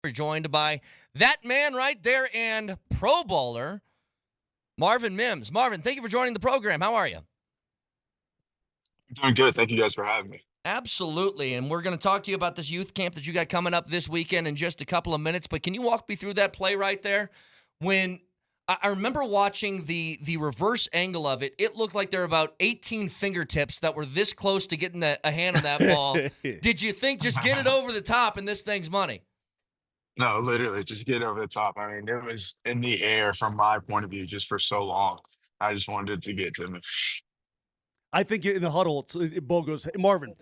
We're joined by that man right there and Pro Bowler, Marvin Mims. Marvin, thank you for joining the program. How are you? Doing good. Thank you guys for having me. Absolutely. And we're going to talk to you about this youth camp that you got coming up this weekend in just a couple of minutes. But can you walk me through that play right there? When I remember watching the reverse angle of it, it looked like there were about 18 fingertips that were this close to getting a hand on that ball. Did you think just get it over the top and this thing's money? No, literally, just get over the top. I mean, it was in the air from my point of view just for so long. I just wanted it to get to me. I think in the huddle, Bo goes, hey, Marvin,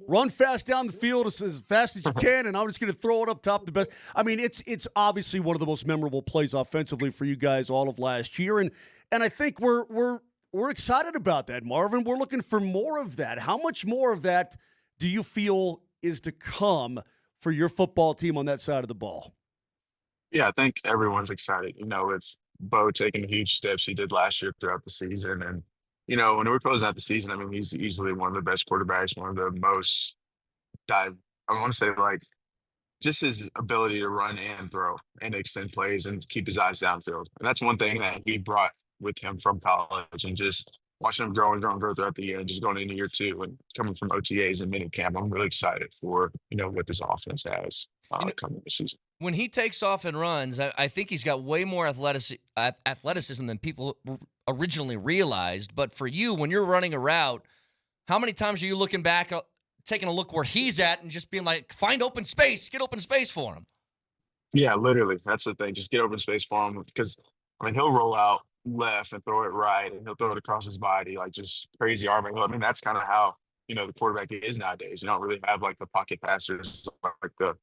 run fast down the field as fast as you can, and I'm just going to throw it up top the best. I mean, it's obviously one of the most memorable plays offensively for you guys all of last year, and I think we're excited about that, Marvin. We're looking for more of that. How much more of that do you feel is to come for your football team on that side of the ball? Yeah, I think everyone's excited, with Bo taking the huge steps he did last year throughout the season. And, when we're closing out the season, I mean, he's easily one of the best quarterbacks, one of the most dive. I want to say, like, just his ability to run and throw and extend plays and keep his eyes downfield. And that's one thing that he brought with him from college, and just watching him grow and grow and grow throughout the year and just going into year two and coming from OTAs and minicamp. I'm really excited for, what this offense has You know, coming this season. when he takes off and runs, I think he's got way more athleticism than people originally realized. But for you, when you're running a route, how many times are you looking back, taking a look where he's at and just being like, find open space, get open space for him? Yeah, literally. That's the thing. Just get open space for him because, I mean, he'll roll out left and throw it right, and he'll throw it across his body, like just crazy arming. I mean, that's kind of how, the quarterback is nowadays. You don't really have like the pocket passers like the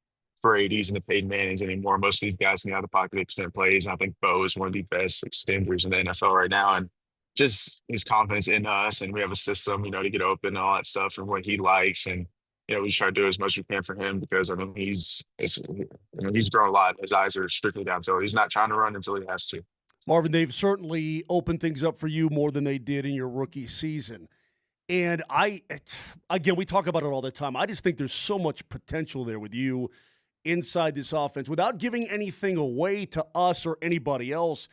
Brady's and the Peyton Mannings anymore. Most of these guys can get out of the pocket, extend plays. And I think Bo is one of the best extenders in the NFL right now. And just his confidence in us, and we have a system, to get open and all that stuff and what he likes. And we try to do as much as we can for him because I mean he's grown a lot. His eyes are strictly downfield. He's not trying to run until he has to. Marvin, they've certainly opened things up for you more than they did in your rookie season. And again, we talk about it all the time. I just think there's so much potential there with you inside this offense without giving anything away to us or anybody else.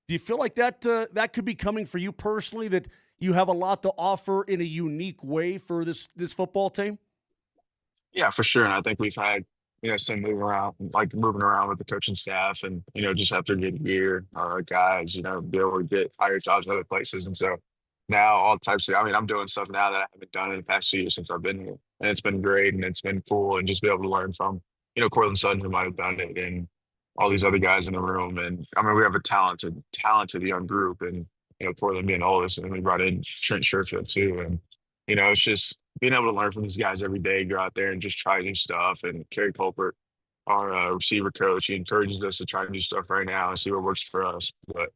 Do you feel like that could be coming for you personally, that you have a lot to offer in a unique way for this football team? Yeah, for sure. And I think we've had, some moving around with the coaching staff and, just after getting gear, guys, be able to get higher jobs in other places. And so now all types of, I mean, I'm doing stuff now that I haven't done in the past 2 years since I've been here. And it's been great and it's been cool and just be able to learn from, Cortland Sutton who might have done it and all these other guys in the room. And I mean, we have a talented young group and, Cortland being oldest, and then we brought in Trent Sherfield too. And, it's just being able to learn from these guys every day, go out there and just try new stuff. And Kerry Colbert, our receiver coach, he encourages us to try new stuff right now and see what works for us. But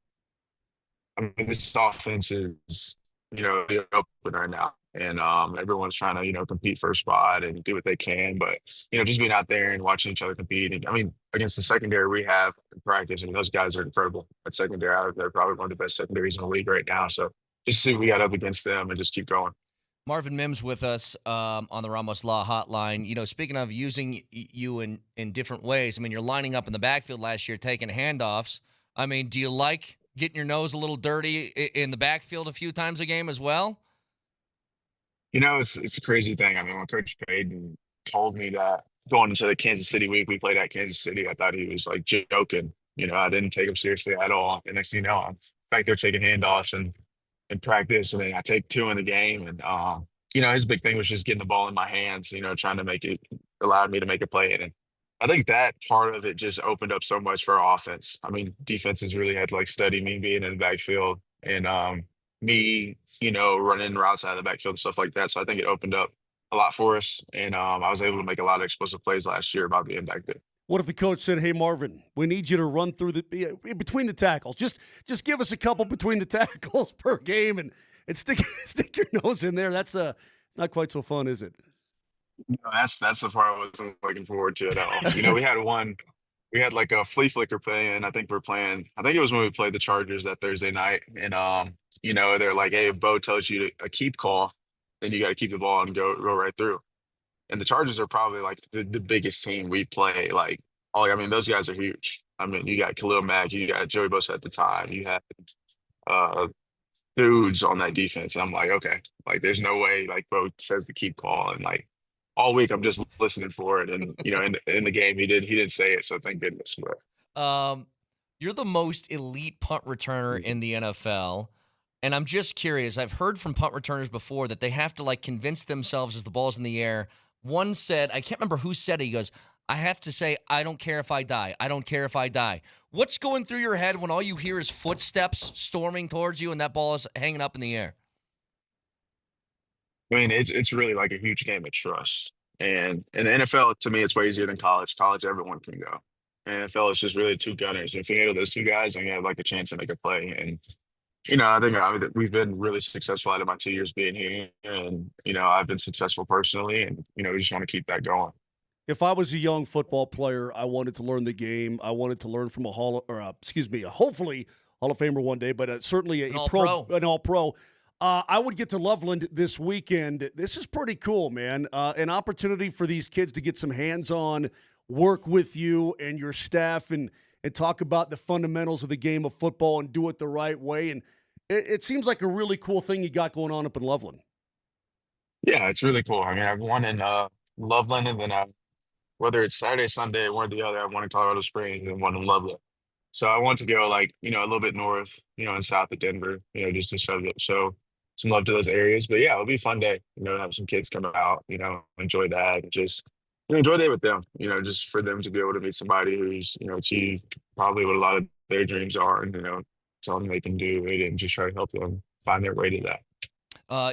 I mean, this offense is, open right now. And everyone's trying to, compete for a spot and do what they can. But, just being out there and watching each other compete. And I mean, against the secondary we have in practice, I mean, those guys are incredible at secondary. They're probably one of the best secondaries in the league right now. So just see what we got up against them and just keep going. Marvin Mims with us on the Ramos Law Hotline. Speaking of using you in different ways, I mean, you're lining up in the backfield last year, taking handoffs. I mean, do you like getting your nose a little dirty in the backfield a few times a game as well? It's a crazy thing. I mean, when Coach Payton told me that going into the Kansas City week, we played at Kansas City, I thought he was like joking. I didn't take him seriously at all. And next thing you know, I'm back there taking handoffs and in practice, and then I take two in the game. And his big thing was just getting the ball in my hands. Trying to make it allowed me to make a play. And I think that part of it just opened up so much for our offense. I mean, defenses really had to like study me being in the backfield and me, running routes out of the backfield and stuff like that. So I think it opened up a lot for us. And I was able to make a lot of explosive plays last year by being back there. What if the coach said, "Hey, Marvin, we need you to run through between the tackles. Just give us a couple between the tackles per game and stick your nose in there." That's not quite so fun, is it? That's the part I wasn't looking forward to at all. We had like a flea flicker play, and I think I think it was when we played the Chargers that Thursday night. And they're like, "Hey, if Bo tells you a keep call, then you got to keep the ball and go right through." And the Chargers are probably like the biggest team we play like I mean, those guys are huge. I mean, you got Khalil Mack, you got Joey Bosa at the time, you had uh, dudes on that defense. And I'm like, okay, like there's no way like bro says to keep calling. Like all week I'm just listening for it. And in the game he didn't say it, so thank goodness. But Um, you're the most elite punt returner in the NFL. And I'm just curious. I've heard from punt returners before that they have to like convince themselves as the ball's in the air. One said, I can't remember who said it. He goes, I have to say, I don't care if I die. I don't care if I die. What's going through your head when all you hear is footsteps storming towards you and that ball is hanging up in the air? I mean, it's really like a huge game of trust. And in the NFL, to me, it's way easier than college. College, everyone can go. NFL is just really two gunners. If you handle those two guys, then you have like a chance to make a play. And I think we've been really successful out of my 2 years being here, and I've been successful personally, and we just want to keep that going. If I was a young football player, I wanted to learn the game. I wanted to learn from hopefully Hall of Famer one day, but certainly an all pro. I would get to Loveland this weekend. This is pretty cool, man. An opportunity for these kids to get some hands-on work with you and your staff, and talk about the fundamentals of the game of football and do it the right way. And it seems like a really cool thing you got going on up in Loveland. Yeah, it's really cool. I mean, I've won in Loveland, and then whether it's Saturday, Sunday, one or the other, I've won in Colorado Springs and one in Loveland. So I want to go like a little bit north, and south of Denver, just to show some love to those areas. But yeah, it'll be a fun day, have some kids come out, enjoy that, and just enjoy the day with them, just for them to be able to meet somebody who's achieved probably what a lot of their dreams are, and tell them they can do it, and just try to help them find their way to that.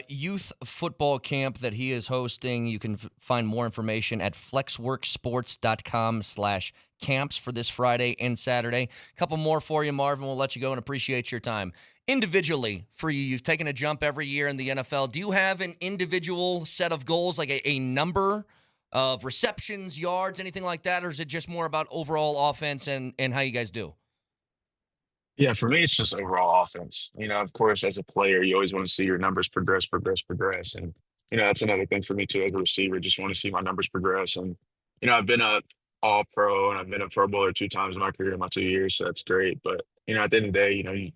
Youth football camp that he is hosting. You can find more information at flexworksports.com/camps for this Friday and Saturday. A couple more for you, Marvin. We'll let you go and appreciate your time. Individually, for you, you've taken a jump every year in the NFL. Do you have an individual set of goals, like a number of receptions, yards, anything like that? Or is it just more about overall offense and how you guys do? Yeah, for me, it's just overall offense. Of course, as a player, you always want to see your numbers progress, progress, progress. And, that's another thing for me too as a receiver. Just want to see my numbers progress. And, I've been a all pro and I've been a Pro Bowler 2 times in my career in my 2 years. So that's great. But, at the end of the day,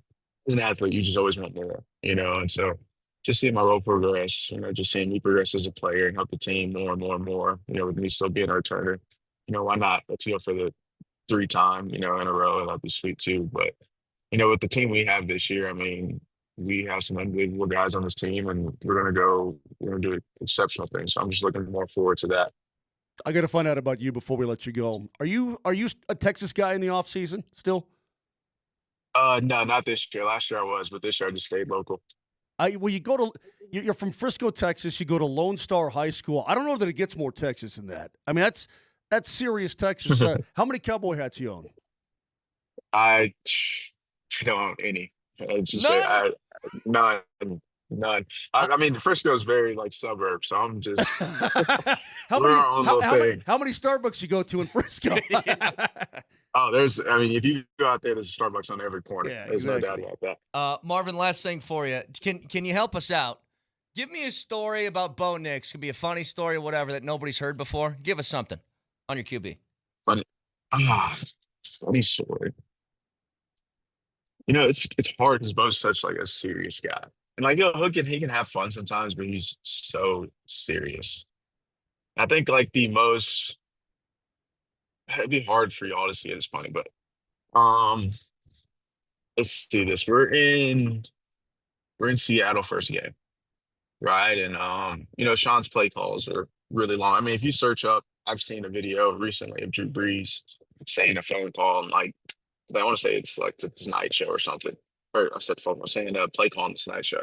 as an athlete, you just always want more, and so just seeing my role progress, just seeing me progress as a player and help the team more and more and more, with me still being a returner, why not? Let's go for the 3 time, in a row. That'd be sweet too. But, with the team we have this year, I mean, we have some unbelievable guys on this team, and we're going to do exceptional things. So I'm just looking more forward to that. I got to find out about you before we let you go. Are you a Texas guy in the off season still? No, not this year. Last year I was, but this year I just stayed local. You're from Frisco, Texas. You go to Lone Star High School. I don't know that it gets more Texas than that. I mean, that's serious Texas. How many cowboy hats you own? I don't own any. None? None. None. I mean, Frisco is very like suburb, so I'm just how we're our own little thing. How many Starbucks you go to in Frisco? Oh, if you go out there, there's a Starbucks on every corner. Yeah, there's exactly. no doubt about that. Marvin, last thing for you. Can you help us out? Give me a story about Bo Nix. Could be a funny story or whatever that nobody's heard before. Give us something on your QB. Funny, funny story. It's hard because Bo's such like a serious guy, and like he can have fun sometimes, but he's so serious. I think like it'd be hard for y'all to see it as funny, but um, let's do this. We're in Seattle first game, right? And Sean's play calls are really long. I mean, if you search up, I've seen a video recently of Drew Brees saying a phone call, and like I want to say it's like the Tonight Show or something. Or I said phone call, saying a play call on the Tonight Show.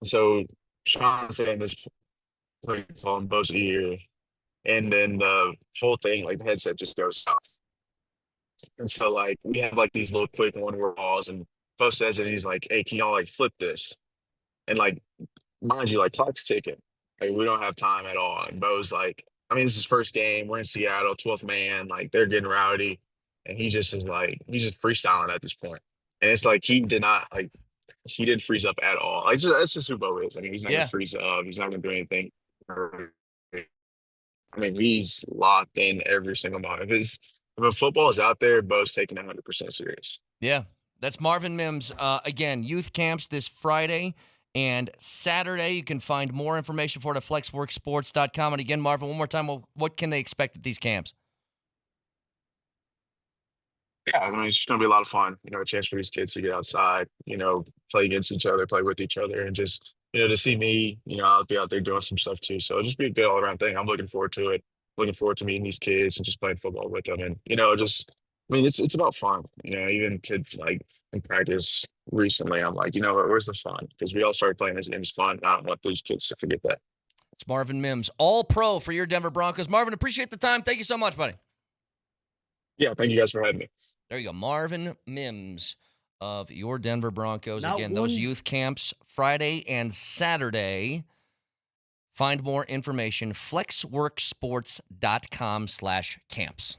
So Sean's saying this play call in Bo's ear, and then the whole thing, like the headset just goes south. And so like we have like these little quick one-word calls, and Bo says it, and he's like, "Hey, can y'all like flip this?" And like, mind you, like clock's ticking. Like we don't have time at all. And Bo's like, I mean, this is first game. We're in Seattle, 12th man. Like they're getting rowdy, and he just is like he's just freestyling at this point. And it's like he didn't freeze up at all. Like that's just who Bo is. I mean, he's not gonna freeze up. He's not gonna do anything. I mean, he's locked in every single moment. if football is out there, Bo's taking it 100% serious. Yeah, that's Marvin Mims. Again, youth camps this Friday and Saturday. You can find more information for it at flexworksports.com. And again, Marvin, one more time, what can they expect at these camps? Yeah, I mean, it's just gonna be a lot of fun. A chance for these kids to get outside, play against each other, play with each other, and just to see me, I'll be out there doing some stuff too. So it'll just be a good all around thing. I'm looking forward to it. Looking forward to meeting these kids and just playing football with them. And just I mean, it's about fun. Even to like in practice recently, I'm like, where's the fun? Because we all started playing this game is fun. And I don't want these kids to forget that. It's Marvin Mims, all pro for your Denver Broncos. Marvin, appreciate the time. Thank you so much, buddy. Yeah, thank you guys for having me. There you go. Marvin Mims of your Denver Broncos. Not Again, one- those youth camps Friday and Saturday. Find more information, flexworksports.com/camps.